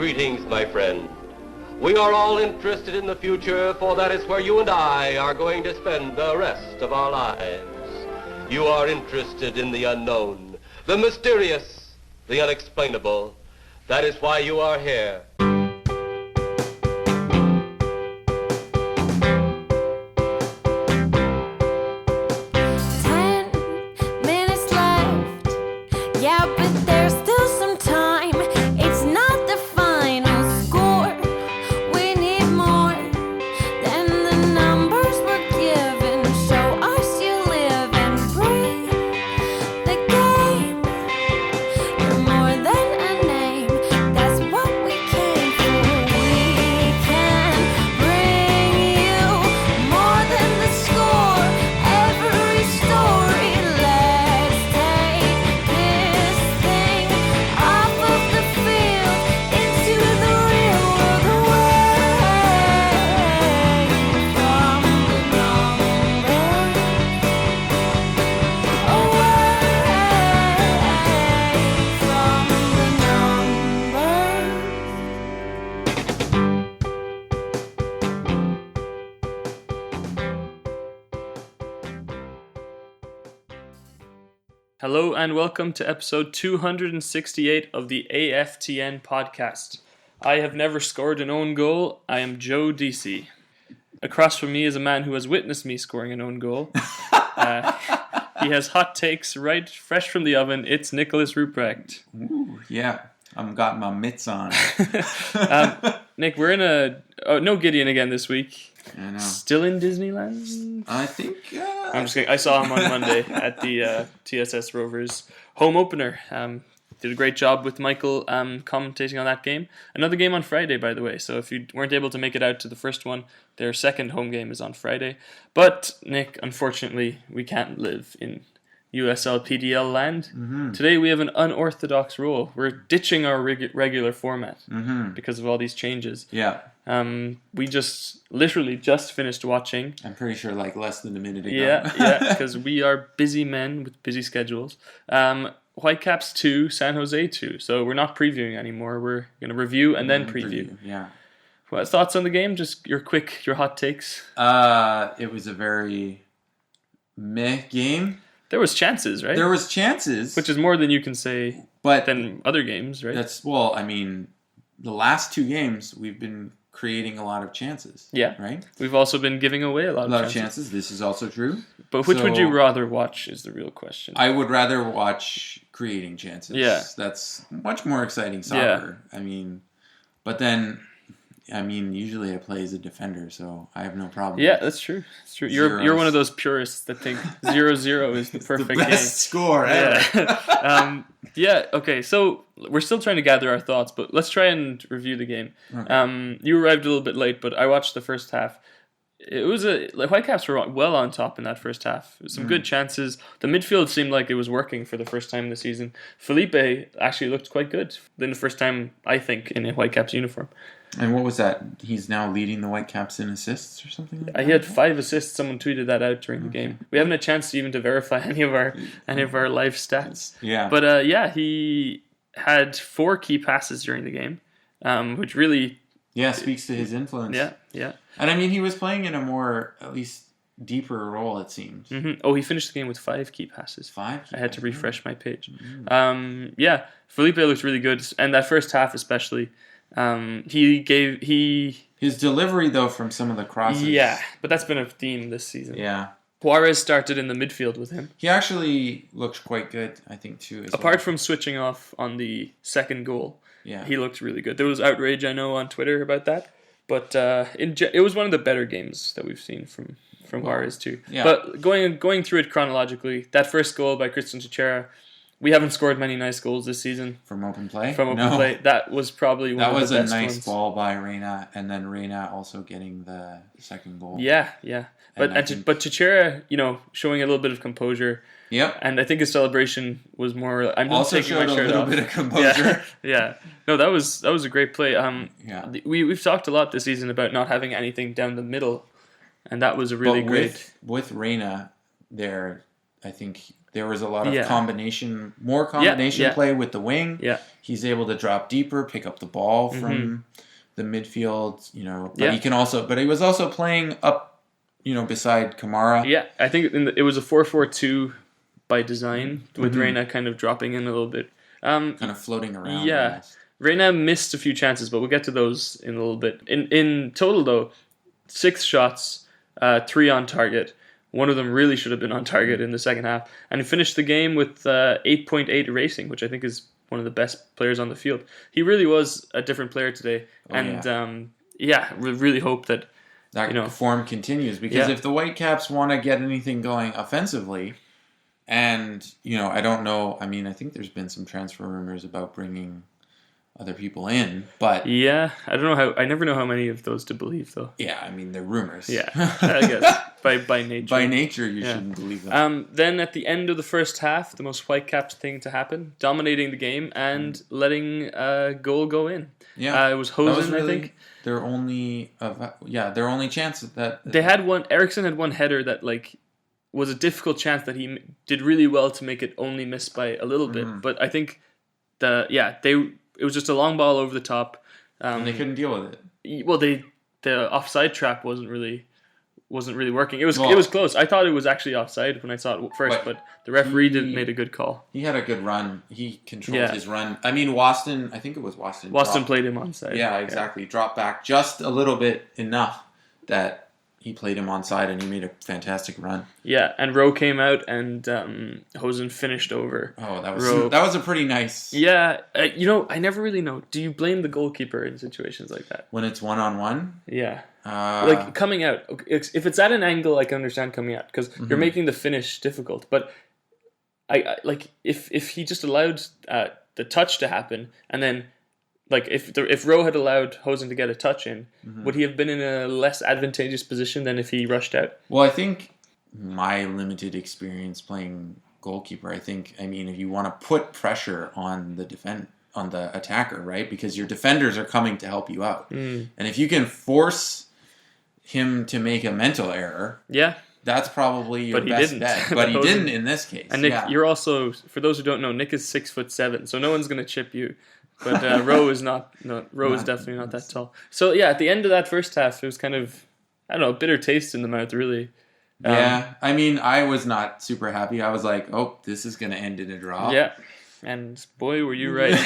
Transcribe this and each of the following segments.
Greetings, my friend. We are all interested in the future, for that is where you and I are going to spend the rest of our lives. You are interested in the unknown, the mysterious, the unexplainable. That is why you are here. Hello and welcome to episode 268 of the AFTN podcast. I have never scored an own goal. I am Joe DC. Across from me is a man who has witnessed me scoring an own goal. He has hot takes right fresh from the oven. It's Nicholas Ruprecht. Ooh, yeah, I've got my mitts on. Nick, we're in no Gideon again this week. I know. Still in Disneyland? I think. I'm just kidding. I saw him on Monday at the TSS Rovers home opener. Did a great job with Mikael commentating on that game. Another game on Friday, by the way. So if you weren't able to make it out to the first one, their second home game is on Friday. But, Nick, unfortunately, we can't live in USL PDL land. Mm-hmm. Today we have an unorthodox rule. We're ditching our regular format because of all these changes. Yeah. We literally just finished watching. I'm pretty sure like less than a minute ago. Yeah, because we are busy men with busy schedules. Whitecaps 2, San Jose 2. So we're not previewing anymore. We're going to review and then preview. Yeah. What thoughts on the game? Just your hot takes. It was a very meh game. There was chances, right? There was chances. Which is more than you can say than other games, right? The last two games we've been creating a lot of chances. Yeah. Right? We've also been giving away a lot of chances. This is also true. But which would you rather watch is the real question. I would rather watch creating chances. Yeah. That's much more exciting soccer. Yeah. Usually I play as a defender, so I have no problem. Yeah, that's true. It's true. You're one of those purists that think 0-0 is the perfect the best score ever. Yeah. Okay. So we're still trying to gather our thoughts, but let's try and review the game. Okay. You arrived a little bit late, but I watched the first half. It was Whitecaps were well on top in that first half. Some good chances. The midfield seemed like it was working for the first time this season. Felipe actually looked quite good. Then the first time, I think, in a Whitecaps uniform. And what was that? He's now leading the Whitecaps in assists or something like that? He had 5 assists. Someone tweeted that out during the game. We haven't had a chance even to verify any of our live stats. Yeah. But he had 4 key passes during the game, which really... Yeah, speaks to his influence. Yeah. And he was playing in a more, at least, deeper role, it seems. Mm-hmm. Oh, he finished the game with 5 key passes. 5 key I had to refresh my page. Mm-hmm. Felipe looked really good. And that first half especially... His delivery though from some of the crosses. Yeah, but that's been a theme this season. Yeah. Juarez started in the midfield with him. He actually looked quite good, I think, too. Apart from switching off on the second goal, yeah, he looked really good. There was outrage, I know, on Twitter about that, but it was one of the better games that we've seen from Juarez too. Yeah. But going through it chronologically, that first goal by Christian Stahre. We haven't scored many nice goals this season. From open play? Play. That was probably one of the best ones. That was a nice ball by Reyna, and then Reyna also getting the second goal. Yeah. But Stahre, showing a little bit of composure. Yep. And I think his celebration was more... I'm also taking showed my shirt a little off. bit of composure. Yeah. No, that was a great play. We've talked a lot this season about not having anything down the middle, and that was a really great... With Reyna there... I think there was a lot of combination play with the wing. Yeah. He's able to drop deeper, pick up the ball from the midfield, but he was also playing up, beside Kamara. Yeah, I think it was a 4-4-2 by design, with Reyna kind of dropping in a little bit. Kind of floating around. Yeah. Almost. Reyna missed a few chances, but we'll get to those in a little bit. In total, though, 6 shots, 3 on target. One of them really should have been on target in the second half. And he finished the game with 8.8 racing, which I think is one of the best players on the field. He really was a different player today. We really hope that form continues. Because if the Whitecaps want to get anything going offensively, and, I don't know, I mean, I think there's been some transfer rumors about bringing other people in, but I don't know I never know how many of those to believe, though. Yeah, I mean, they're rumors. Yeah, I guess by nature. By nature, you shouldn't believe them. Then at the end of the first half, the most Whitecaps thing to happen, dominating the game and letting a goal go in. Yeah, it was Hosen, I think. Their only chance that they had one. Eriksson had one header that was a difficult chance that he did really well to make it only miss by a little bit. But I think it was just a long ball over the top. And they couldn't deal with it. Well, the offside trap wasn't really working. It was close. I thought it was actually offside when I saw it first, but the referee made a good call. He had a good run. He controlled his run. I mean, I think it was Waston. Waston played him onside. Yeah, exactly. Dropped back just a little bit enough that he played him onside, and he made a fantastic run. Yeah, and Rowe came out, and Hosen finished over. Oh, that was a pretty nice. Yeah, I never really know. Do you blame the goalkeeper in situations like that when it's 1-on-1? Yeah, coming out. If it's at an angle, I can understand coming out because you're making the finish difficult. But I if he just allowed the touch to happen, and then. If Rowe had allowed Hosen to get a touch in, would he have been in a less advantageous position than if he rushed out? Well, I think my limited experience playing goalkeeper, if you want to put pressure on the attacker, right? Because your defenders are coming to help you out. And if you can force him to make a mental error, that's probably your best bet. But he didn't in this case. And Nick, you're also, for those who don't know, Nick is 6'7", so no one's going to chip you. But Rowe is not. No, Rowe is definitely not that tall. So at the end of that first half, it was kind of, I don't know, a bitter taste in the mouth, really. I was not super happy. I was like, oh, this is going to end in a draw. Yeah, and boy, were you right.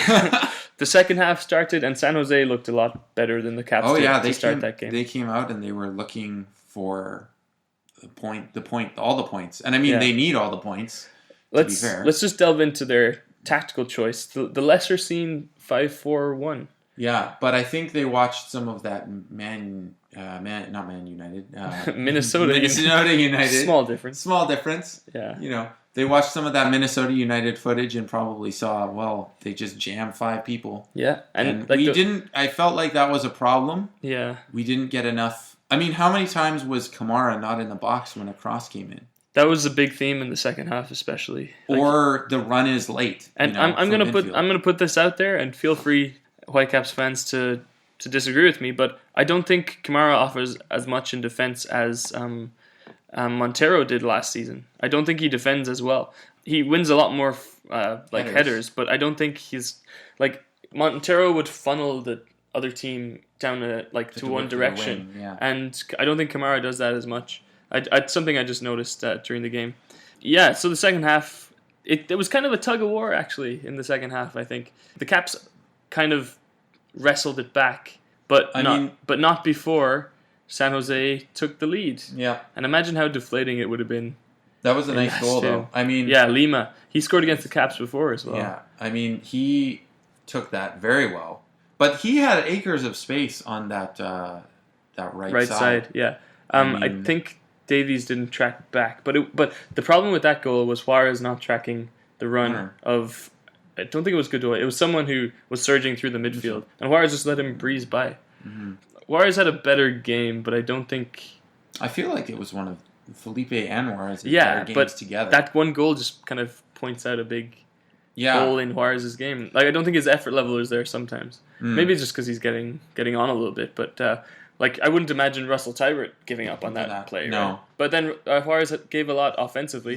The second half started, and San Jose looked a lot better than the Caps did to start that game. They came out and they were looking for all the points, and they need all the points. To be fair, let's just delve into their tactical choice. The lesser seen 5-4-1. Yeah, but I think they watched some of that not Man United. Minnesota United. Small difference. Yeah. They watched some of that Minnesota United footage and probably saw, they just jammed 5 people. Yeah. And I felt like that was a problem. Yeah. We didn't get enough. I mean, how many times was Kamara not in the box when a cross came in? That was a big theme in the second half, especially. Or the run is late. And I'm gonna put this out there, and feel free, Whitecaps fans, to disagree with me. But I don't think Kamara offers as much in defense as Montero did last season. I don't think he defends as well. He wins a lot more headers, but I don't think he's Montero would funnel the other team down to one direction, and I don't think Kamara does that as much. It's something I just noticed during the game. Yeah, so the second half, it was kind of a tug of war, actually, in the second half, I think. The Caps kind of wrestled it back, but not before San Jose took the lead. Yeah. And imagine how deflating it would have been. That was a nice goal, though. Lima. He scored against the Caps before as well. Yeah, he took that very well. But he had acres of space on that right side. Yeah. I think Davies didn't track back, but the problem with that goal was Juarez not tracking the run of. I don't think it was Godoy. It was someone who was surging through the midfield, and Juarez just let him breeze by. Mm-hmm. Juarez had a better game, but I don't think. I feel like it was one of Felipe and Juarez's better games together. That one goal just kind of points out a big hole in Juarez's game. I don't think his effort level is there sometimes. Maybe it's just because he's getting on a little bit, but Like, I wouldn't imagine Russell Tybert giving up on that play. No. Right? But then Juarez gave a lot offensively.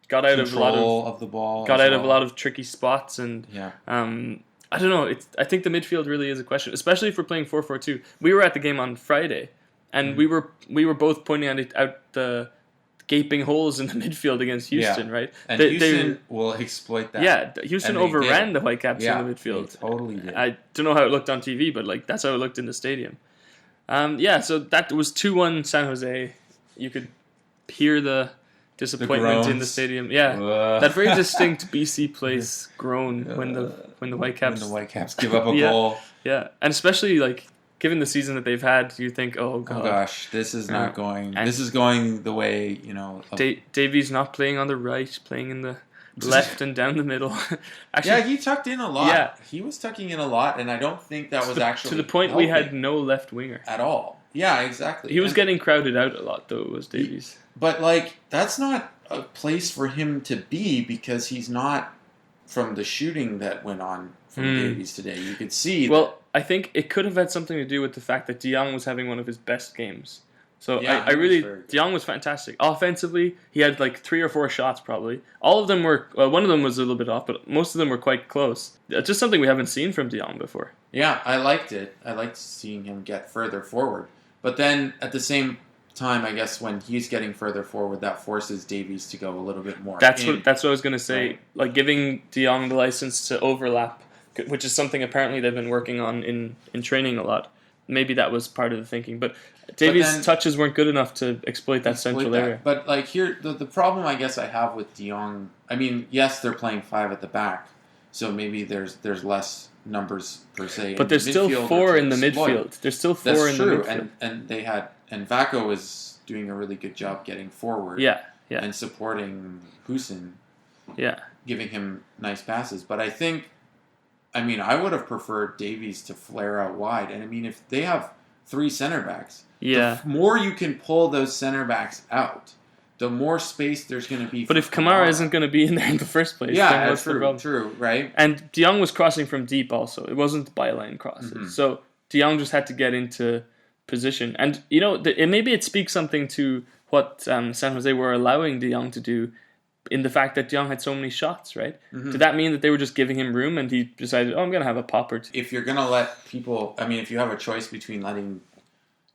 Got out of a lot of the ball. Got out of a lot of tricky spots. And yeah. I don't know. I think the midfield really is a question, especially if we're playing 4-4-2. We were at the game on Friday, and we were both pointing out the gaping holes in the midfield against Houston, right? And Houston will exploit that. Yeah, Houston overran the Whitecaps in the midfield. They totally did. I don't know how it looked on TV, but like that's how it looked in the stadium. So that was 2-1 San Jose. You could hear the disappointment in the stadium. Yeah, that very distinct BC place groan when the Whitecaps give up a goal. Yeah, and especially like given the season that they've had, you think, oh god, gosh, this is not going. This is going the way Davies not playing on the right, playing in the left and down the middle. Actually, he tucked in a lot. Yeah, he was tucking in a lot, and I don't think that was actually to the point we had no left winger at all. Yeah, exactly. He was getting crowded out a lot, though. It was Davies, but like that's not a place for him to be because he's not from the shooting that went on from Davies today. You could see. Well, I think it could have had something to do with the fact that De Jong was having one of his best games. So I really, De Jong was fantastic. Offensively, he had like 3 or 4 shots probably. All of them were, one of them was a little bit off, but most of them were quite close. Just something we haven't seen from De Jong before. Yeah, I liked it. I liked seeing him get further forward. But then at the same time, I guess when he's getting further forward, that forces Davies to go a little bit more. That's what I was going to say. Right. Like giving De Jong the license to overlap, which is something apparently they've been working on in training a lot. Maybe that was part of the thinking, but Davies' touches weren't good enough to exploit that central area. But like here, the problem I guess I have with De Jong, I mean, yes, they're playing 5 at the back, so maybe there's less numbers per se. But there's still 4 in the midfield. There's still 4 in the midfield. And they had, and Vacco is doing a really good job getting forward. Yeah. And supporting Husin. Yeah. Giving him nice passes, but I think. I mean, I would have preferred Davies to flare out wide. And I mean, if they have 3 center backs, the more you can pull those center backs out, the more space there's going to be. But if Kamara isn't going to be in there in the first place, then what's the problem? True, right? And De Jong was crossing from deep also. It wasn't byline crosses. Mm-hmm. So De Jong just had to get into position. And, maybe it speaks something to what San Jose were allowing De Jong to do in the fact that De Jong had so many shots, right? Mm-hmm. Did that mean that they were just giving him room and he decided, I'm going to have a pop or 2? If you're going to let people... I mean, if you have a choice between letting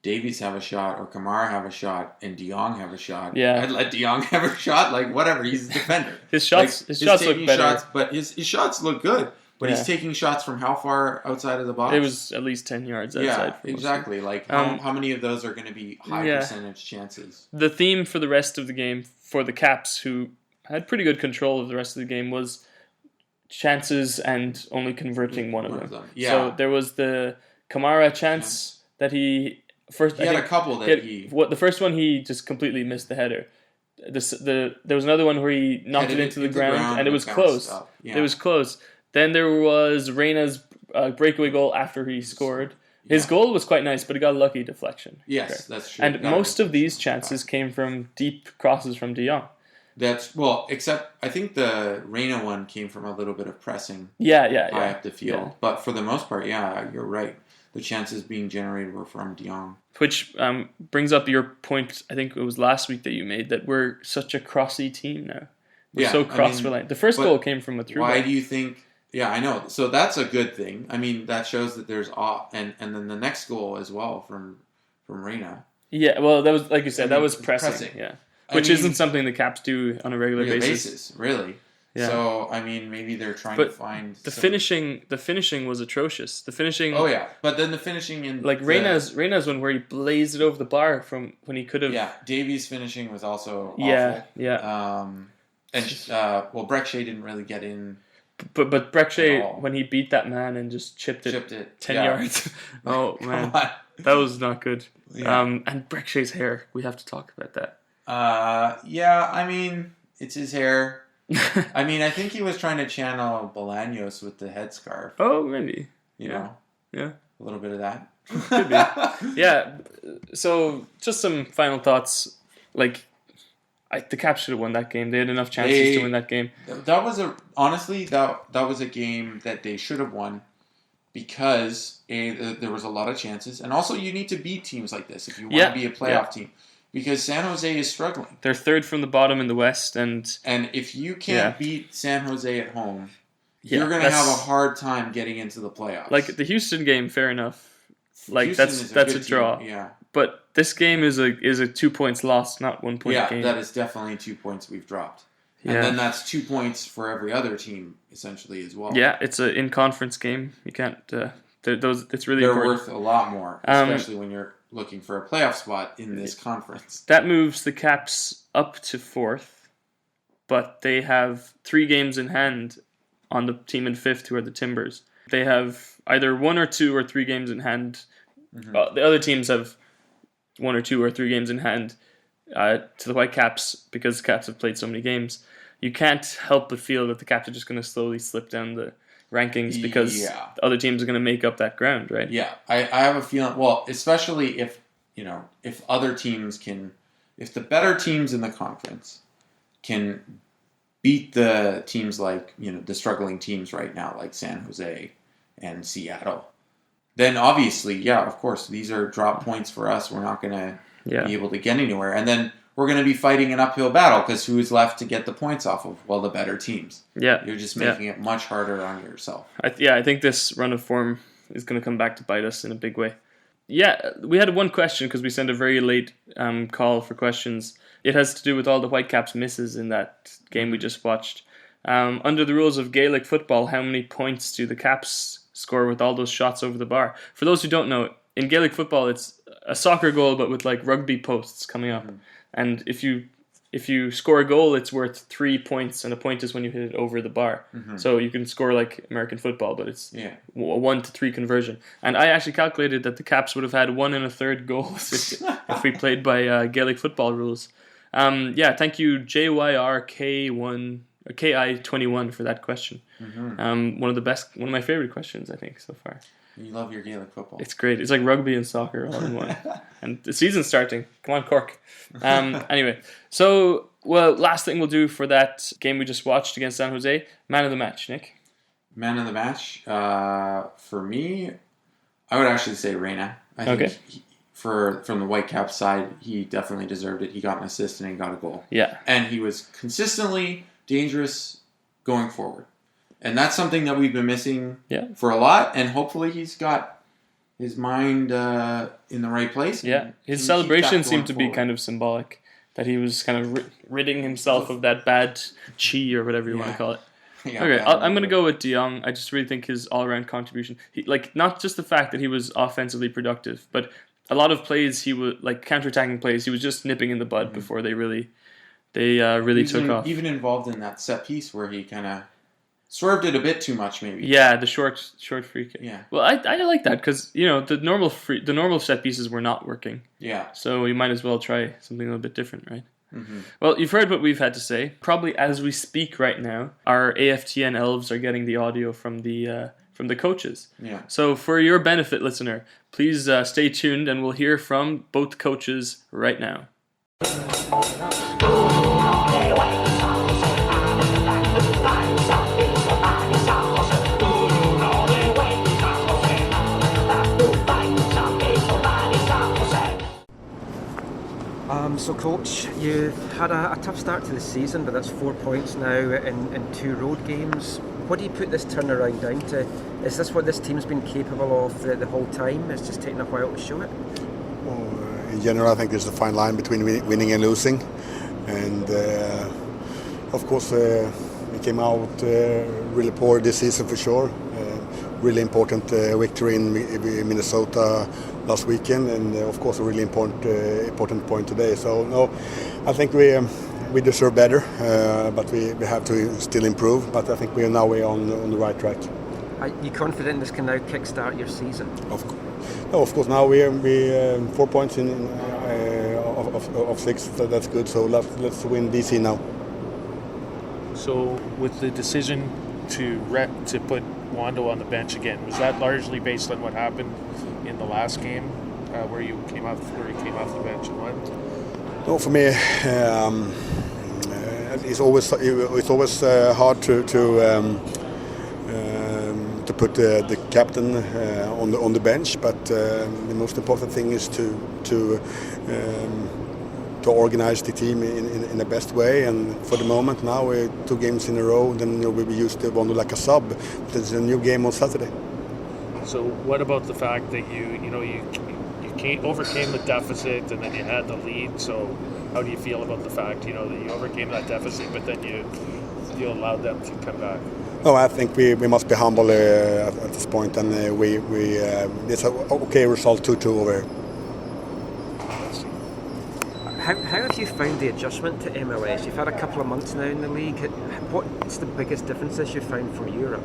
Davies have a shot or Kamara have a shot and De Jong have a shot, I'd let De Jong have a shot. Like, whatever. He's a defender. his shots look better. But his shots look good. But he's taking shots from how far outside of the box? It was at least 10 yards outside. Yeah, exactly. Like, how many of those are going to be high percentage chances? The theme for the rest of the game for the Caps, who had pretty good control of the rest of the game, was chances and only converting one of them. Yeah. So there was the Kamara chance that he first. He had a couple that the first one he just completely missed the header. There was another one where he knocked it into the ground and it was close. Yeah. It was close. Then there was Reyna's breakaway goal after he scored. His goal was quite nice, but he got a lucky deflection. Yes, that's true. And most of these chances came from deep crosses from De Jong. Except I think the Reyna one came from a little bit of pressing high up the field. Yeah. But for the most part, you're right. The chances being generated were from De Jong. Which brings up your point, I think it was last week that you made, that we're such a crossy team now. We're so cross-reliant. The first goal came from a through ball. Why do you think... Yeah, I know. So that's a good thing. I mean, that shows that there's... And then the next goal as well from Reyna. Yeah, well, that was, like you said, that was pressing. Yeah. Which isn't something the Caps do on a regular basis. Really. Yeah. So, I mean, maybe they're trying to find... The finishing was atrocious. The finishing... Oh, yeah. But then the finishing in... Like, Reyna's one where he blazed it over the bar from when he could have... Yeah, Davies' finishing was also awful. Yeah. Breck Shea didn't really get in... But Breck Shea, when he beat that man and just chipped it 10 yards... Oh, man. That was not good. Yeah. And Breck Shea's hair. We have to talk about that. I mean, it's his hair. I mean, I think he was trying to channel Bolaños with the headscarf. Oh, maybe. You know? Yeah. A little bit of that. Could be. Yeah. So, just some final thoughts. Like, the Caps should have won that game. They had enough chances to win that game. That was honestly, that was a game that they should have won. because there was a lot of chances, and also you need to beat teams like this if you want to be a playoff team. Because San Jose is struggling. They're third from the bottom in the West, and if you can't beat San Jose at home, you're going to have a hard time getting into the playoffs. Like the Houston game, fair enough. Like Houston that's a draw. Team. Yeah. But this game is a 2 points lost, not 1 point game. Yeah, that is definitely 2 points we've dropped. And then that's 2 points for every other team, essentially, as well. Yeah, it's an in-conference game. You can't... it's really They're important. worth a lot more, especially when you're looking for a playoff spot in this conference. That moves the Caps up to 4th, but they have 3 games in hand on the team in 5th, who are the Timbers. They have either 1 or 2 or 3 games in hand. Mm-hmm. The other teams have 1 or 2 or 3 games in hand to the Whitecaps, because the Caps have played so many games. You can't help but feel that the Caps are just going to slowly slip down the rankings, because the other teams are going to make up that ground, right? Yeah, I have a feeling. Well, especially if other teams if the better teams in the conference can beat the teams like the struggling teams right now, like San Jose and Seattle, then obviously, of course, these are drop points for us. We're not going to be able to get anywhere, and then we're going to be fighting an uphill battle, because who's left to get the points off of? Well, the better teams. Yeah. You're just making it much harder on yourself. I think this run of form is going to come back to bite us in a big way. Yeah, we had one question, because we sent a very late call for questions. It has to do with all the Whitecaps misses in that game we just watched. Under the rules of Gaelic football, how many points do the Caps score with all those shots over the bar? For those who don't know, in Gaelic football, it's a soccer goal, but with like rugby posts coming up. Mm-hmm. And if you score a goal, it's worth 3 points, and a point is when you hit it over the bar. Mm-hmm. So you can score like American football, but it's a 1 to 3 conversion. And I actually calculated that the Caps would have had 1 1/3 goals if we played by Gaelic football rules. Thank you JYRK1KI21 for that question. Mm-hmm. One of my favorite questions, I think, so far. You love your Gaelic football. It's great. It's like rugby and soccer all in one. And the season's starting. Come on, Cork. Anyway, so, last thing we'll do for that game we just watched against San Jose, man of the match, Nick. Man of the match? For me, I would actually say Reyna. I think from the Whitecaps side, he definitely deserved it. He got an assist and he got a goal. Yeah. And he was consistently dangerous going forward. And that's something that we've been missing for a lot. And hopefully he's got his mind in the right place. Yeah, his celebration seemed to be kind of symbolic. That he was kind of ridding himself of that bad chi, or whatever you want to call it. I'm going to go with De Jong. I just really think his all-around contribution, not just the fact that he was offensively productive, but a lot of plays, he was like counter-attacking plays, he was just nipping in the bud before they really took off. Even involved in that set piece where he kind of swerved it a bit too much, maybe. Yeah, the short free kick. Yeah. Well, I like that, because the normal set pieces were not working. Yeah. So you might as well try something a little bit different, right? Mm-hmm. Well, you've heard what we've had to say. Probably as we speak right now, our AFTN elves are getting the audio from the coaches. Yeah. So for your benefit, listener, please stay tuned, and we'll hear from both coaches right now. So, Coach, you've had a tough start to the season, but that's 4 points now in 2 road games. What do you put this turnaround down to? Is this what this team's been capable of the whole time? It's just taking a while to show it? Well, in general, I think there's a fine line between winning and losing. And, of course, we came out really poor this season for sure. Really important victory in Minnesota last weekend, and of course a really important point today. So no, I think we deserve better, but we have to still improve. But I think we're on the right track. Are you confident this can now kickstart your season? Of course. Now we 4 points of 6. So that's good. So let's win DC now. So with the decision to put Wando on the bench again, was that largely based on what happened in the last game, where he came off the bench and what? No, for me, it's always hard to put the captain on the bench, but the most important thing is to organize the team in the best way. And for the moment now, we're 2 games in a row. Then we used to Bondo like a sub. But it's a new game on Saturday. So what about the fact that you overcame the deficit and then you had the lead? So how do you feel about the fact that you overcame that deficit, but then you allowed them to come back? No, I think we must be humble at this point, and it's an okay result 2-2 over here. How have you found the adjustment to MLS? You've had a couple of months now in the league. What's the biggest differences you've found from Europe?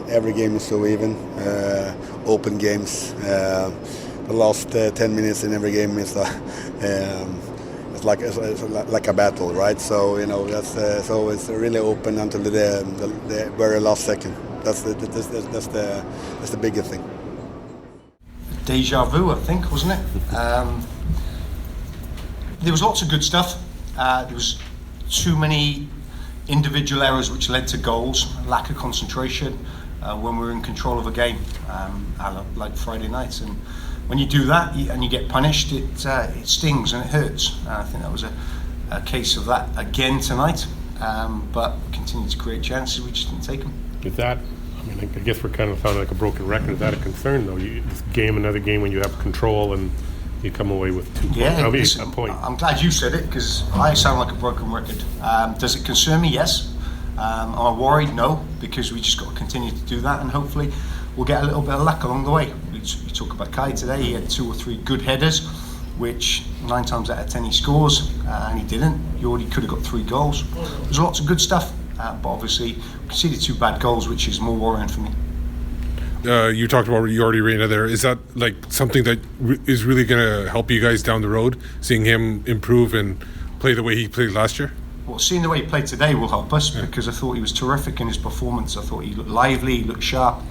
Every game is so even. Open games. The last 10 minutes in every game is it's like a battle, right? So that's so it's really open until the very last second. That's the biggest thing. Deja vu, I think, wasn't it? There was lots of good stuff. There was too many individual errors which led to goals, lack of concentration when we were in control of a game, like Friday nights. And when you do that and you get punished, it stings and it hurts. I think that was a case of that again tonight. But we continued to create chances, we just didn't take them. Is that, I guess we're kind of sounding like a broken record. Is that a concern, though? This game, another game when you have control and you come away with 2 points. Listen, a point. I'm glad you said it, because I sound like a broken record. Does it concern me? Yes. Am I worried? No, because we just got to continue to do that, and hopefully we'll get a little bit of luck along the way. You talk about Kai today. He had 2 or 3 good headers, which 9 times out of 10 he scores, and he didn't. He already could have got 3 goals. There's lots of good stuff, but obviously we conceded 2 bad goals, which is more worrying for me. You talked about Jordi Reyna there. Is that like something that is really going to help you guys down the road, seeing him improve and play the way he played last year? Well, seeing the way he played today will help us, because I thought he was terrific in his performance. I thought he looked lively, he looked sharp,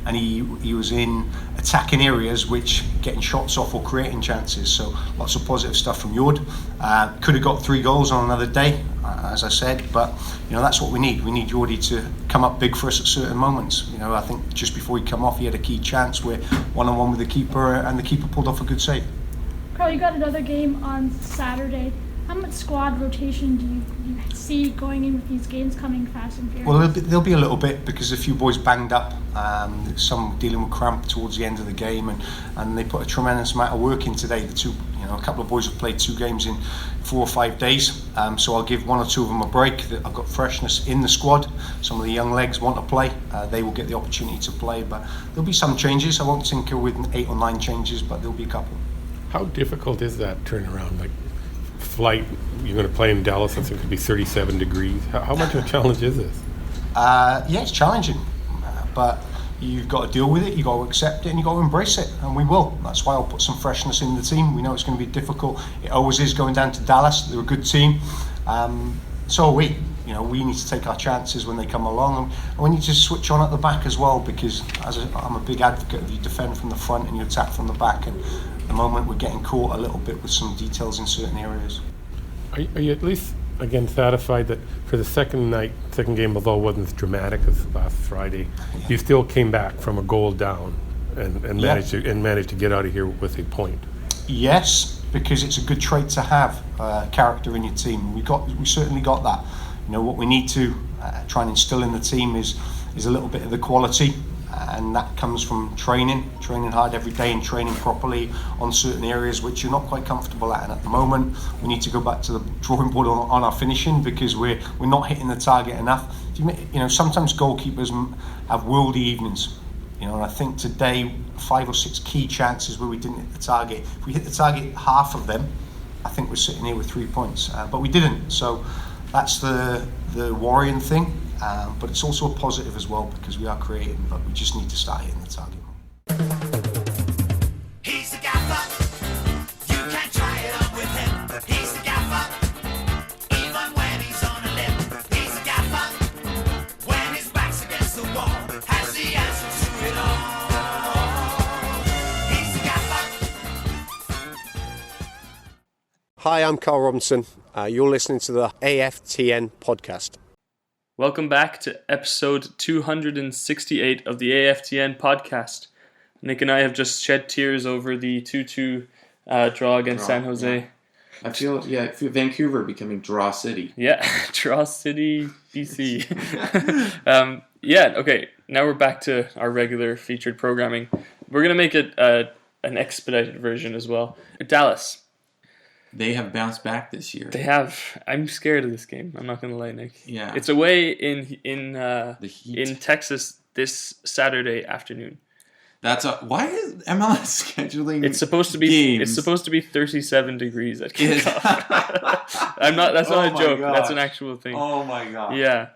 and he was in attacking areas which getting shots off or creating chances. So lots of positive stuff from Jord. Could have got 3 goals on another day, as I said, but that's what we need. We need Jordi to come up big for us at certain moments. I think just before he come off, he had a key chance where one-on-one with the keeper, and the keeper pulled off a good save. Carl, you got another game on Saturday. How much squad rotation do you see going in with these games coming fast and furious? Well, there'll be a little bit, because a few boys banged up, some dealing with cramp towards the end of the game, and they put a tremendous amount of work in today. A couple of boys have played 2 games in 4 or 5 days, so I'll give 1 or 2 of them a break. I've got freshness in the squad. Some of the young legs want to play. They will get the opportunity to play, but there'll be some changes. I won't tinker with 8 or 9 changes, but there'll be a couple. How difficult is that turnaround? Like flight, you're going to play in Dallas, and it could be 37 degrees. How much of a challenge is this? It's challenging, but you've got to deal with it, you've got to accept it, and you've got to embrace it, and we will. That's why I'll put some freshness in the team. We know it's going to be difficult. It always is going down to Dallas. They're a good team. So are we. We need to take our chances when they come along, and we need to switch on at the back as well, because I'm a big advocate of you defend from the front and you attack from the back, and at the moment we're getting caught a little bit with some details in certain areas. Are you at least, again, satisfied that for the second game, although it wasn't as dramatic as last Friday, you still came back from a goal down and managed to get out of here with a point? Yes, because it's a good trait to have, character in your team. We certainly got that. What we need to try and instill in the team is a little bit of the quality, and that comes from training hard every day and training properly on certain areas which you're not quite comfortable at. And at the moment, we need to go back to the drawing board on our finishing, because we're not hitting the target enough. Sometimes goalkeepers have worldy evenings. And I think today 5 or 6 key chances where we didn't hit the target. If we hit the target half of them, I think we're sitting here with 3 points, but we didn't. So that's the worrying thing, but it's also a positive as well, because we are creating, but we just need to start hitting the target. He's the gaffer, you can try it on with him. He's the gaffer, even when he's on a limb. He's the gaffer, when his back's against the wall, has the answer to it all. He's the gaffer. Hi, I'm Carl Robinson. You're listening to the AFTN podcast. Welcome back to episode 268 of the AFTN podcast. Nick and I have just shed tears over the 2-2 draw against San Jose. Yeah. I feel Vancouver becoming Draw City. Yeah, Draw City, BC. Okay, now we're back to our regular featured programming. We're going to make it an expedited version as well. Dallas. They have bounced back this year. They have. I'm scared of this game. I'm not going to lie, Nick. Yeah. It's away in the heat. In Texas this Saturday afternoon. Why is MLS scheduling? It's supposed to be games? It's supposed to be 37 degrees at kickoff. That's not a joke. Gosh. That's an actual thing. Oh my god. Yeah.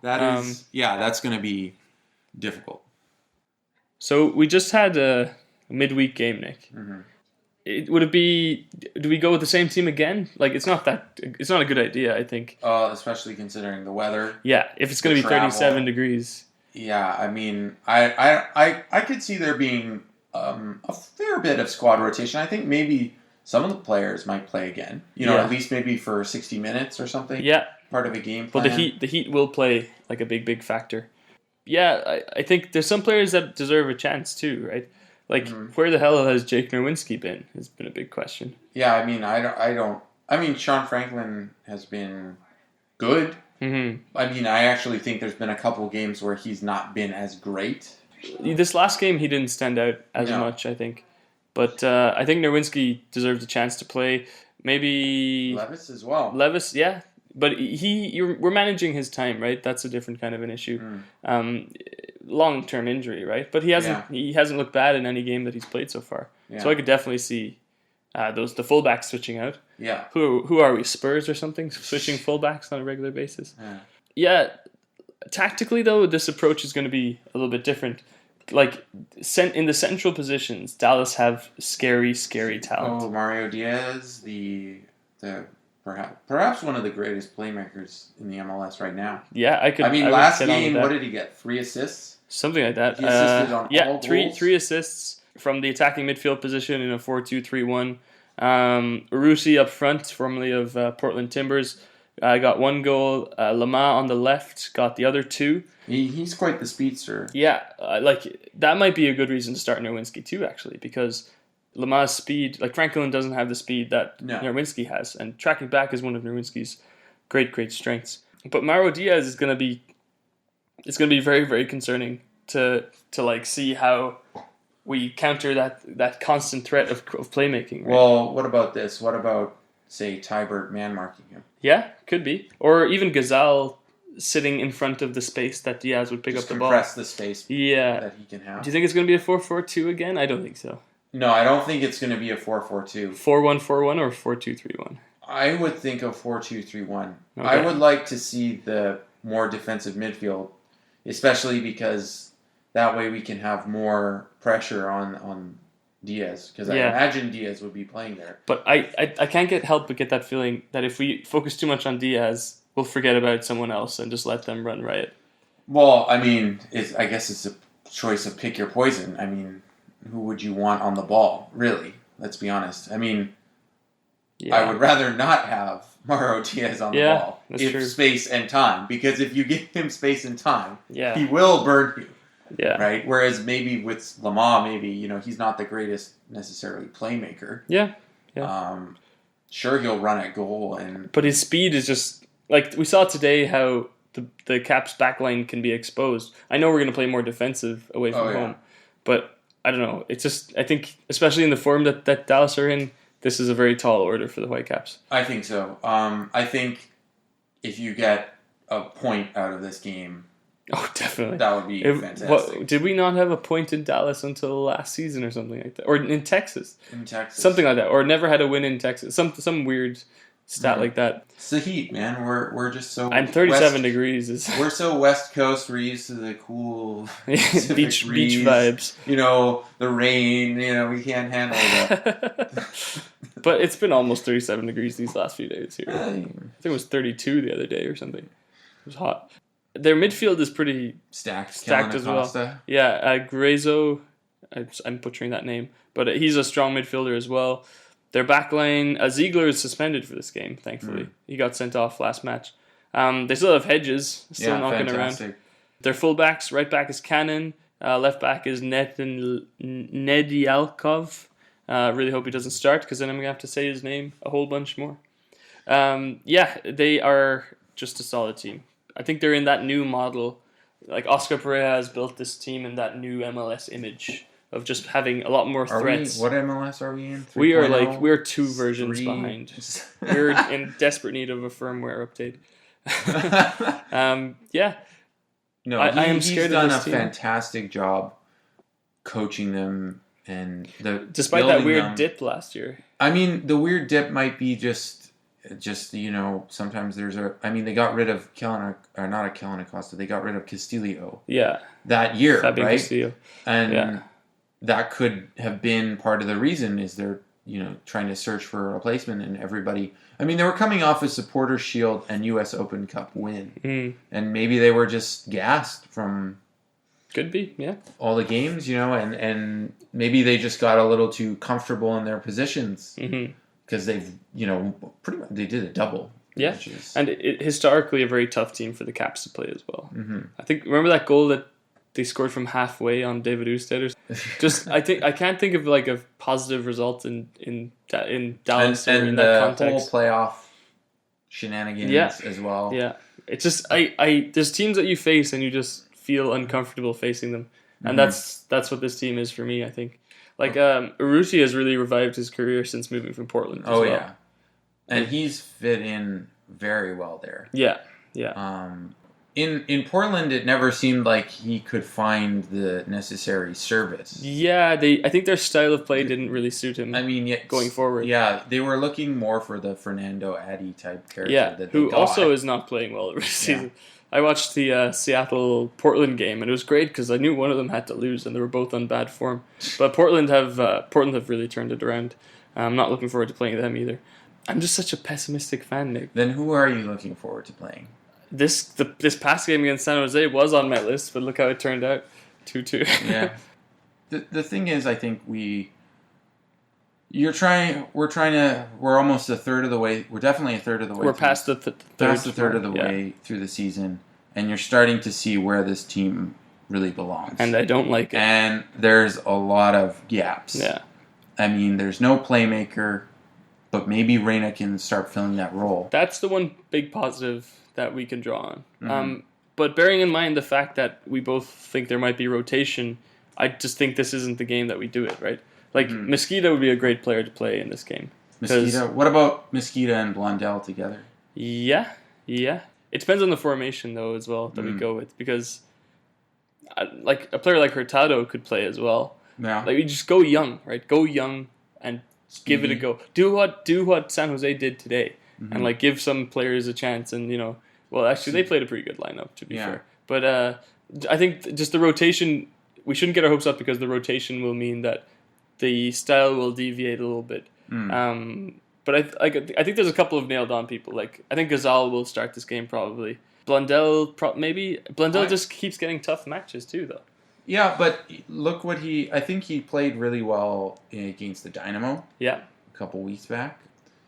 That's going to be difficult. So we just had a midweek game, Nick. Mm-hmm. Do we go with the same team again? Like, it's not a good idea, I think. Especially considering the weather. Yeah, if it's going to be 37 degrees. Yeah, I mean, I could see there being a fair bit of squad rotation. I think maybe some of the players might play again. At least maybe for 60 minutes or something. Yeah. Part of a game plan. Well, the heat will play like a big factor. Yeah, I think there's some players that deserve a chance too, right? Like, where the hell has Jake Nerwinski been? Has been a big question. Yeah, I mean, I mean, Sean Franklin has been good. Mm-hmm. I mean, I actually think there's been a couple games where he's not been as great. This last game, he didn't stand out as much, I think. But I think Nerwinski deserves a chance to play. Maybe Levis as well. Levis, yeah. But we're managing his time, right? That's a different kind of an issue. Long-term injury, right? But he hasn't looked bad in any game that he's played so far. Yeah. So I could definitely see the fullbacks switching out. Yeah. Who are we? Spurs or something? Switching fullbacks on a regular basis. Yeah. Tactically though, this approach is going to be a little bit different. Like in the central positions, Dallas have scary talent. Oh, Mario Diaz, the perhaps one of the greatest playmakers in the MLS right now. Yeah, I mean, last game, what did he get? 3 assists? Something like that. He assisted on all goals? three assists from the attacking midfield position in a 4-2-3-1. Urusi up front, formerly of Portland Timbers, got 1 goal. Lama on the left got the other 2. He's quite the speedster. Yeah, that might be a good reason to start Nerwinski too, actually, because Lama's speed, like Franklin doesn't have the speed that Nerwinski has, and tracking back is one of Nerwinski's great strengths. But Mauro Diaz is going to be very, very concerning to see how we counter that constant threat of playmaking. Right? Well, what about this? What about, say, Tybert man marking him? Yeah, could be. Or even Gazal sitting in front of the space that Diaz would pick up the ball. Compress the space that he can have. Do you think it's going to be a 4-4-2 again? I don't think so. No, I don't think it's going to be a 4-4-2. 4-1-4-1 or 4-2-3-1? I would think of 4-2-3-1. Okay. I would like to see the more defensive midfield, especially because that way we can have more pressure on Diaz. Because I imagine Diaz would be playing there. But I can't help but get that feeling that if we focus too much on Diaz, we'll forget about someone else and just let them run riot. Well, I mean, I guess it's a choice of pick your poison. I mean, who would you want on the ball, really? Let's be honest. I mean, I would rather not have Mauro Diaz on the ball if space and time. Because if you give him space and time, he will burn you. Yeah. Right? Whereas maybe with Lamar, he's not the greatest necessarily playmaker. Yeah. Sure, he'll run at goal. But his speed is just... Like, we saw today how the Caps backline can be exposed. I know we're going to play more defensive away from home. But... I don't know. It's just, I think, especially in the form that Dallas are in, this is a very tall order for the Whitecaps. I think so. I think if you get a point out of this game, definitely, that would be fantastic. Did we not have a point in Dallas until last season or something like that? Or in Texas? In Texas. Something like that. Or never had a win in Texas. Some weird stat like that. It's the heat, man. We're just so... And 37 degrees. We're so West Coast. We're used to the cool beach vibes. The rain. We can't handle that. But it's been almost 37 degrees these last few days here. I think it was 32 the other day or something. It was hot. Their midfield is pretty stacked as well. Yeah, Grezzo, I'm butchering that name, but he's a strong midfielder as well. Their backline, Ziegler is suspended for this game, thankfully. He got sent off last match. They still have Hedges, still Yeah, knocking around. fantastic. Their fullbacks, right back is Cannon, left back is Nedialkov. Really hope he doesn't start because then I'm going to have to say his name a whole bunch more. They are just a solid team. I think they're in that new model. Like Oscar Pereira has built this team in that new MLS image of just having a lot more threats. What MLS are we in? We are 3.0? we're 2 versions 3? behind. We're in desperate need of a firmware update. No, I am scared he's done of this a team. fantastic job coaching them and Despite that building weird them. dip last year. I mean, the weird dip might be just sometimes they got rid of Kellen Acosta. They got rid of Castillo. Yeah. That year, Fabian right? Castillo. And that could have been part of the reason is they're trying to search for a replacement, and everybody. I mean, they were coming off a Supporters Shield and U.S. Open Cup win, and maybe they were just gassed from. Could be, yeah. All the games, and maybe they just got a little too comfortable in their positions because they've, pretty much they did a double. Yeah, and historically a very tough team for the Caps to play as well. I think remember that goal that they scored from halfway on David Oosteders. Just I can't think of like a positive result in Dallas and or in that context. Whole playoff shenanigans as well. Yeah, it's just there's teams that you face and you just feel uncomfortable facing them, and that's what this team is for me. I think Urruti has really revived his career since moving from Portland. As well. Yeah, and he's fit in very well there. Yeah. In Portland, it never seemed like he could find the necessary service. Yeah, I think their style of play didn't really suit him. I mean, going forward. Yeah, they were looking more for the Fernando Addy type character. Yeah, that who also is not playing well this season. I watched the Seattle-Portland game, and it was great because I knew one of them had to lose, and they were both on bad form. But Portland have really turned it around. I'm not looking forward to playing them either. I'm just such a pessimistic fan, Nick. Then who are you looking forward to playing? This past game against San Jose was on my list, but look how it turned out, 2-2. Yeah. The thing is, I think we're almost a third of the way. We're definitely a third of the way. We're past the third of the way through the season, and you're starting to see where this team really belongs. And I don't like it. And there's a lot of gaps. Yeah. I mean, there's no playmaker, but maybe Reyna can start filling that role. That's the one big positive that we can draw on. But bearing in mind the fact that we both think there might be rotation, I just think this isn't the game that we do it, right? Like, Mosquito would be a great player to play in this game. Mosquito? What about Mosquito and Blondell together? Yeah. It depends on the formation, though, as well, that we go with. Because, a player like Hurtado could play as well. Yeah. Like, you just go young, right? Go young and give it a go. Do what San Jose did today. And, give some players a chance. And, well, actually, they played a pretty good lineup, to be fair. But I think just the rotation, we shouldn't get our hopes up because the rotation will mean that the style will deviate a little bit. But I think there's a couple of nailed-on people. Like, I think Gazal will start this game probably. Blundell, maybe. Blundell just keeps getting tough matches, too, though. Yeah, but look I think he played really well against the Dynamo. Yeah. A couple weeks back.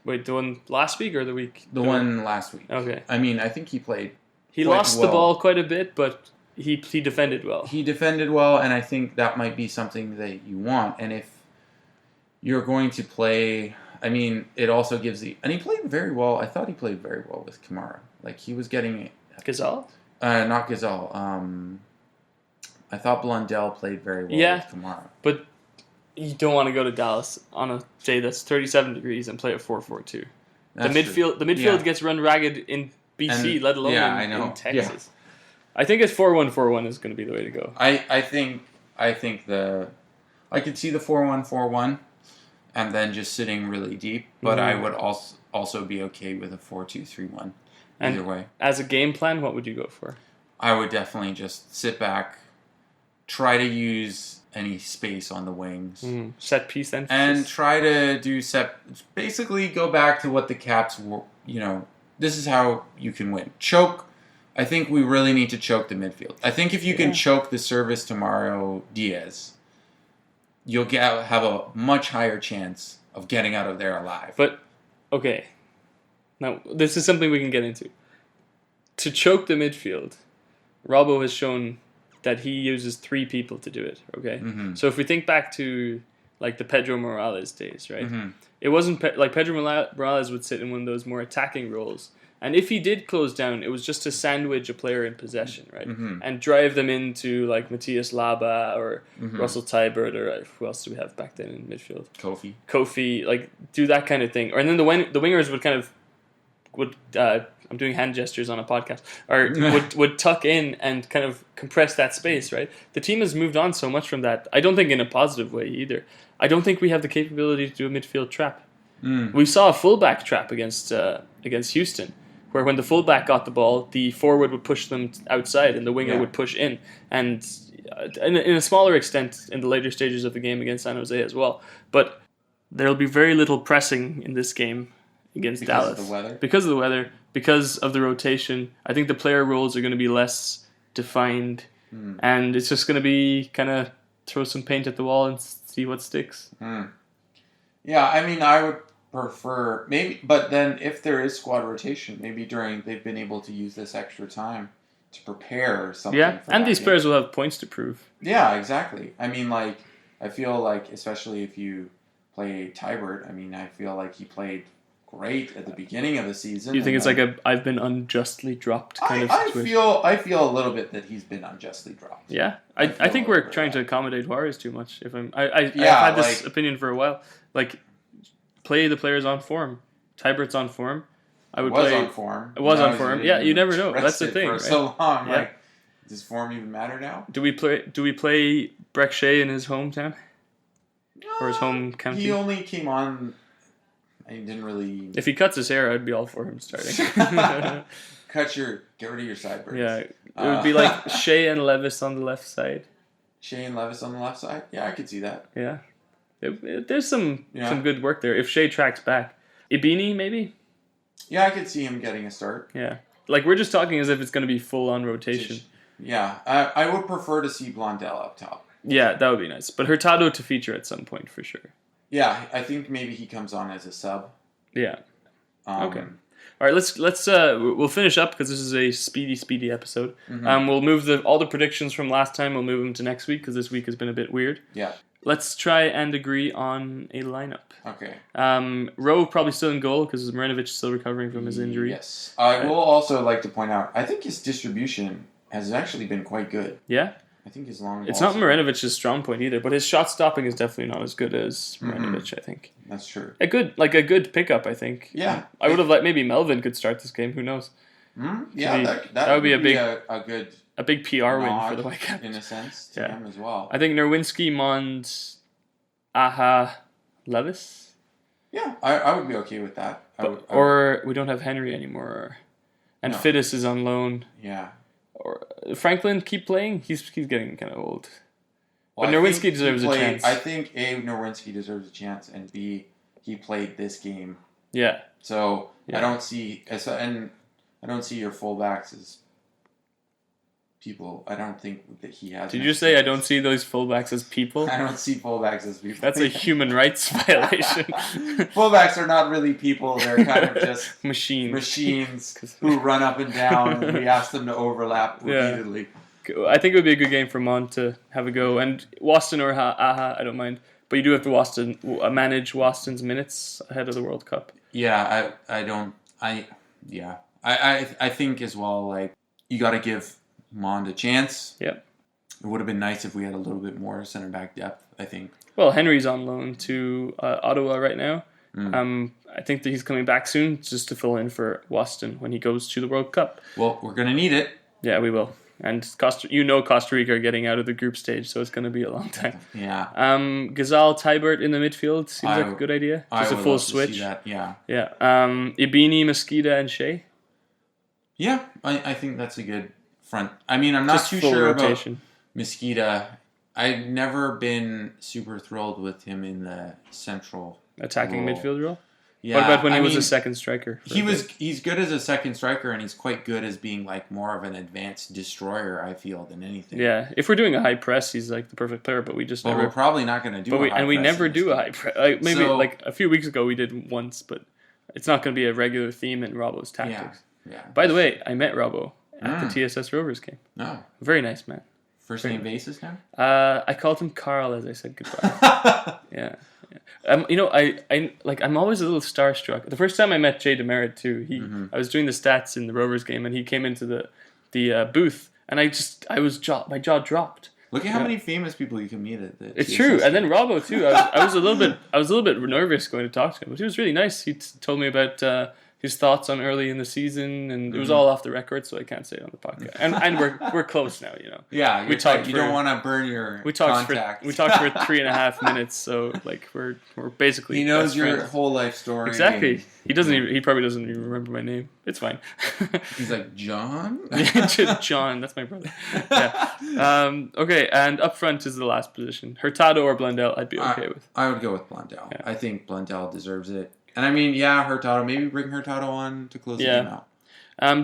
Wait, the one last week or the week? The one last week. Okay. I mean, I think he played. He lost the ball quite a bit, but he defended well. He defended well, and I think that might be something that you want. And if you're going to play, I mean, it also gives and he played very well. I thought he played very well with Kamara. Like, he was getting Gazal? Not Gazal. I thought Blundell played very well with Kamara. But you don't want to go to Dallas on a day that's 37 degrees and play a 4-4-2. The midfield gets run ragged in BC, let alone in Texas. I think it's 4-1-4-1 is going to be the way to go. I think I could see the 4-1-4-1 and then just sitting really deep, but I would also be okay with a 4-2-3-1 either way. As a game plan, what would you go for? I would definitely just sit back, try to use any space on the wings. Set piece emphasis. And try to do basically go back to what the Caps were, this is how you can win. Choke. I think we really need to choke the midfield. I think if you can choke the service to Mario Diaz, you'll have a much higher chance of getting out of there alive. But, okay. Now, this is something we can get into. to choke the midfield, Robbo has shown that he uses 3 people to do it. Okay, so if we think back to like the Pedro Morales days, right? It wasn't like Pedro Morales would sit in one of those more attacking roles, and if he did close down, it was just to sandwich a player in possession, right, and drive them into like Matthias Laba or Russell Tybert or who else do we have back then in midfield? Kofi, like do that kind of thing, or and then the wingers would kind of I'm doing hand gestures on a podcast, or would tuck in and kind of compress that space, right? The team has moved on so much from that. I don't think in a positive way either. I don't think we have the capability to do a midfield trap. We saw a fullback trap against Houston, where when the fullback got the ball, the forward would push them outside and the winger would push in. And in a smaller extent in the later stages of the game against San Jose as well. But there'll be very little pressing in this game against Dallas. Because of the weather, because of the rotation. I think the player roles are going to be less defined, and it's just going to be kind of throw some paint at the wall and see what sticks. Yeah, I mean, I would prefer maybe, but then if there is squad rotation, maybe they've been able to use this extra time to prepare something. Yeah, for and that these game. players will have points to prove. Yeah, exactly. I mean, like, I feel like, especially if you play Tybert, I mean, I feel like he played great at the beginning of the season. You think it's like I've been unjustly dropped kind of situation? I feel a little bit that he's been unjustly dropped. Yeah, I think we're trying to accommodate Juarez too much. I've had this opinion for a while. Like, play the players on form. Tybert's on form. I would play on form. It was on form. Yeah, you never know. That's the thing. For right? so long, yeah. like, does form even matter now? Do we play Breck Shea in his hometown or his home county? He only came on. He didn't really. If he cuts his hair, I'd be all for him starting. Get rid of your sideburns. Yeah, it would be like Shea and Levis on the left side. Shea and Levis on the left side. Yeah, I could see that. Yeah, there's some good work there. If Shea tracks back, Ibini maybe. Yeah, I could see him getting a start. Yeah, like we're just talking as if it's going to be full on rotation. Yeah, I would prefer to see Blondell up top. Yeah, that would be nice. But Hurtado to feature at some point for sure. Yeah, I think maybe he comes on as a sub. Yeah. Okay. All right, let's we'll finish up because this is a speedy episode. We'll move all the predictions from last time. We'll move them to next week because this week has been a bit weird. Yeah. Let's try and agree on a lineup. Okay. Rowe probably still in goal because Marinovic is still recovering from his injury. Yes. I will also like to point out, I think his distribution has actually been quite good. Yeah? I think his long It's not Marinovic's strong point either, but his shot stopping is definitely not as good as Marinovic, I think. That's true. A good pickup, I think. Yeah. I would have liked maybe Melvin could start this game, who knows? Yeah, that would be a big PR win for the Whitecaps. In a sense, to him as well. I think Nerwinski, Mond, Aha, Levis. Yeah, I would be okay with that. Or we don't have Henry anymore. And Fittis is on loan. Yeah. Or Franklin, keep playing. He's getting kind of old. Well, but Nerwinski deserves a chance. I think A, Nerwinski deserves a chance, and B, he played this game. Yeah. So I don't see your fullbacks as people. I don't think that he has. Did you say I don't see those fullbacks as people? I don't see fullbacks as people. That's a human rights violation. Fullbacks are not really people. They're kind of just machines who run up and down, and we ask them to overlap repeatedly. I think it would be a good game for Mon to have a go. And Waston or Aha, I don't mind. But you do have to manage Waston's minutes ahead of the World Cup. Yeah, I think as well, like, you got to give Mond a chance. Yeah. It would have been nice if we had a little bit more center back depth, I think. Well, Henry's on loan to Ottawa right now. I think that he's coming back soon just to fill in for Waston when he goes to the World Cup. Well, we're going to need it. Yeah, we will. And Costa Rica are getting out of the group stage, so it's going to be a long time. Yeah. Ghazal, Tybert in the midfield seems like a good idea. Just a full switch. See that. Yeah. Yeah. Ibini, Mosqueda, and Shea. Yeah, I think that's a good front. I mean, I'm not just too full sure rotation. About Mosqueda. I've never been super thrilled with him in the central attacking midfield role. Yeah, what about when he was a second striker? He's good as a second striker, and he's quite good as being like more of an advanced destroyer, I feel, than anything. Yeah, if we're doing a high press, he's like the perfect player, but we just never. We're probably not going to do. We never do a high press. Like a few weeks ago we did once, but it's not going to be a regular theme in Robbo's tactics. Yeah. By the way, I met Robbo at the TSS Rovers game. No. Very nice man. First name basis now? I called him Carl as I said goodbye. Yeah. You know, I'm always a little starstruck. The first time I met Jay Demerit too, I was doing the stats in the Rovers game, and he came into the booth, and my jaw dropped. Look at how many famous people you can meet at the It's TSS true, and then game. Robbo too. I was a little bit nervous going to talk to him, but he was really nice. He told me about his thoughts on early in the season, and it was all off the record, so I can't say it on the podcast. And we're close now, you know. Yeah, we talked. You don't want to burn your we talked contact. for 3.5 minutes, so like we're basically. He knows best your friends. whole life story. Exactly. He doesn't. He probably doesn't even remember my name. It's fine. He's like, John? John, that's my brother. Yeah. Okay, and up front is the last position. Hurtado or Blundell, I'd be okay with. I would go with Blundell. Yeah. I think Blundell deserves it. And I mean, yeah, Hurtado. Maybe bring Hurtado on to close the game out.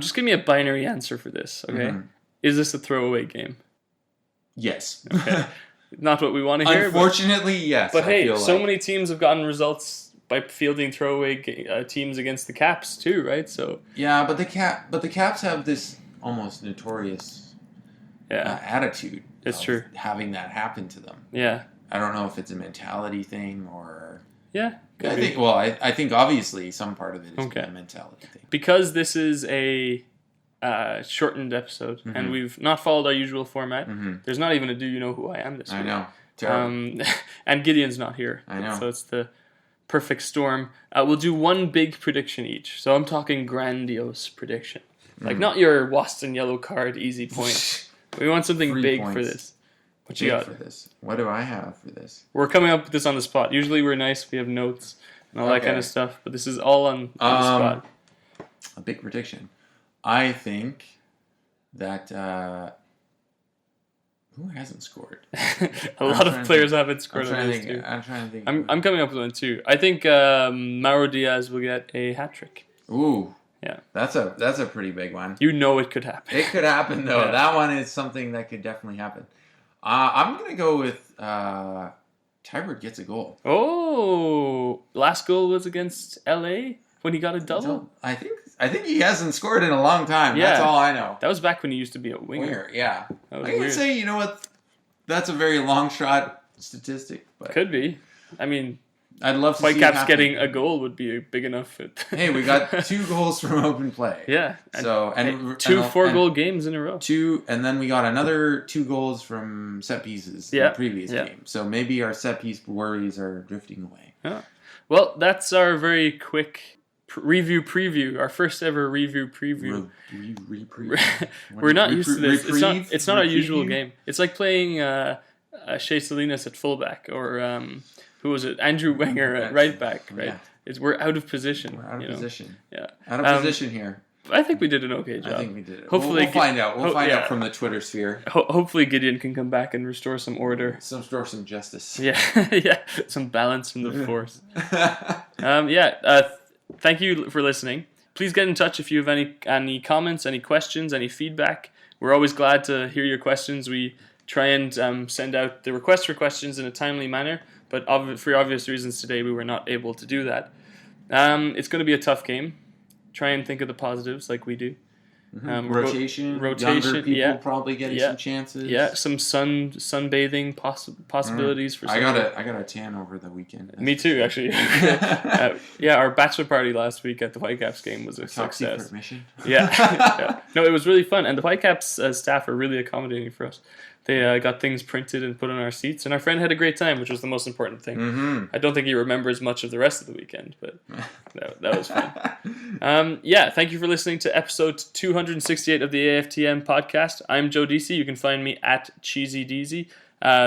Just give me a binary answer for this, okay? Is this a throwaway game? Yes. Okay. Not what we want to hear. Unfortunately, yes. But hey, I feel so like. many teams have gotten results by fielding throwaway teams against the Caps too, right? So Yeah, but the Caps have this almost notorious attitude. It's of true. Having that happen to them. Yeah. I don't know if it's a mentality thing or. Yeah. I think obviously some part of it is a mentality thing. Because this is a shortened episode and we've not followed our usual format. There's not even a "Do you know who I am" this week. I know. Terrible. And Gideon's not here. I know. So it's the perfect storm. We'll do one big prediction each. So I'm talking grandiose prediction, like not your Waston yellow card easy point. We want something 3 big points. for this. What you got for this? What do I have for this? We're coming up with this on the spot. Usually we're nice. We have notes and all that kind of stuff. But this is all on the spot. A big prediction. I think that who hasn't scored? A lot of players haven't scored on this too. I'm trying to think. I'm coming up with one too. I think Mauro Diaz will get a hat trick. Ooh. Yeah. That's a pretty big one. You know it could happen. It could happen though. Yeah. That one is something that could definitely happen. I'm gonna go with Tybert gets a goal. Oh, last goal was against LA when he got a double. I think he hasn't scored in a long time. Yeah. That's all I know. That was back when he used to be a winger. Yeah. That was I can weird. say, you know what? That's a very long shot statistic. But Could be. I mean, I'd love to see it Whitecaps happen. getting a goal would be big enough. Hey, we got 2 goals from open play. Yeah. So and two and- 4-goal games in a row. 2, and then we got another 2 goals from set pieces in the previous game. So maybe our set piece worries are drifting away. Yeah. Well, that's our very quick preview. Our first ever review preview. We're not used to this. It's not our usual game. It's like playing Shea Salinas at fullback or who was it? Andrew Wenger at right back. Right. Yeah. We're out of position. We're out of position. Yeah. Out of position here. I think we did an okay job. I think we did it. Hopefully, we'll find out. We'll find out from the Twitter sphere. Hopefully, Gideon can come back and restore some order. Restore some justice. Yeah, yeah, some balance in the force. Thank you for listening. Please get in touch if you have any comments, any questions, any feedback. We're always glad to hear your questions. We try and send out the request for questions in a timely manner, but for obvious reasons today we were not able to do that. It's going to be a tough game. Try and think of the positives like we do. Rotation. Younger people probably getting some chances. Yeah, some sunbathing possibilities for. I got a tan over the weekend. Me too, actually. Our bachelor party last week at the Whitecaps game was a success. Mission. Yeah. No, it was really fun, and the Whitecaps staff are really accommodating for us. They got things printed and put on our seats, and our friend had a great time, which was the most important thing. Mm-hmm. I don't think he remembers much of the rest of the weekend, but that was fun. Thank you for listening to episode 268 of the AFTN podcast. I'm Joe DC. You can find me at Cheesy Deezy.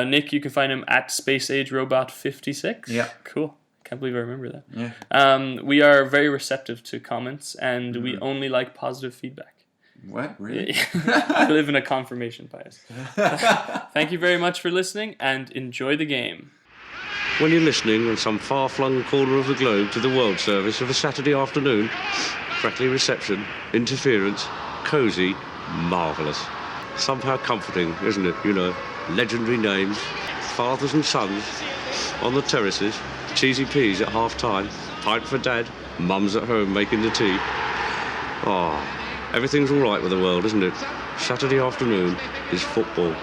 Nick, you can find him at Space Age Robot 56. Yeah. Cool. Can't believe I remember that. Yeah. We are very receptive to comments, and we only like positive feedback. What? Really? I live in a confirmation bias. Thank you very much for listening, and enjoy the game. When you're listening on some far-flung corner of the globe to the World Service of a Saturday afternoon, crackly reception, interference, cosy, marvellous. Somehow comforting, isn't it? You know, legendary names, fathers and sons, on the terraces, cheesy peas at half-time, pint for dad, mums at home making the tea. Oh, Everything's all right with the world, isn't it? Saturday afternoon is football.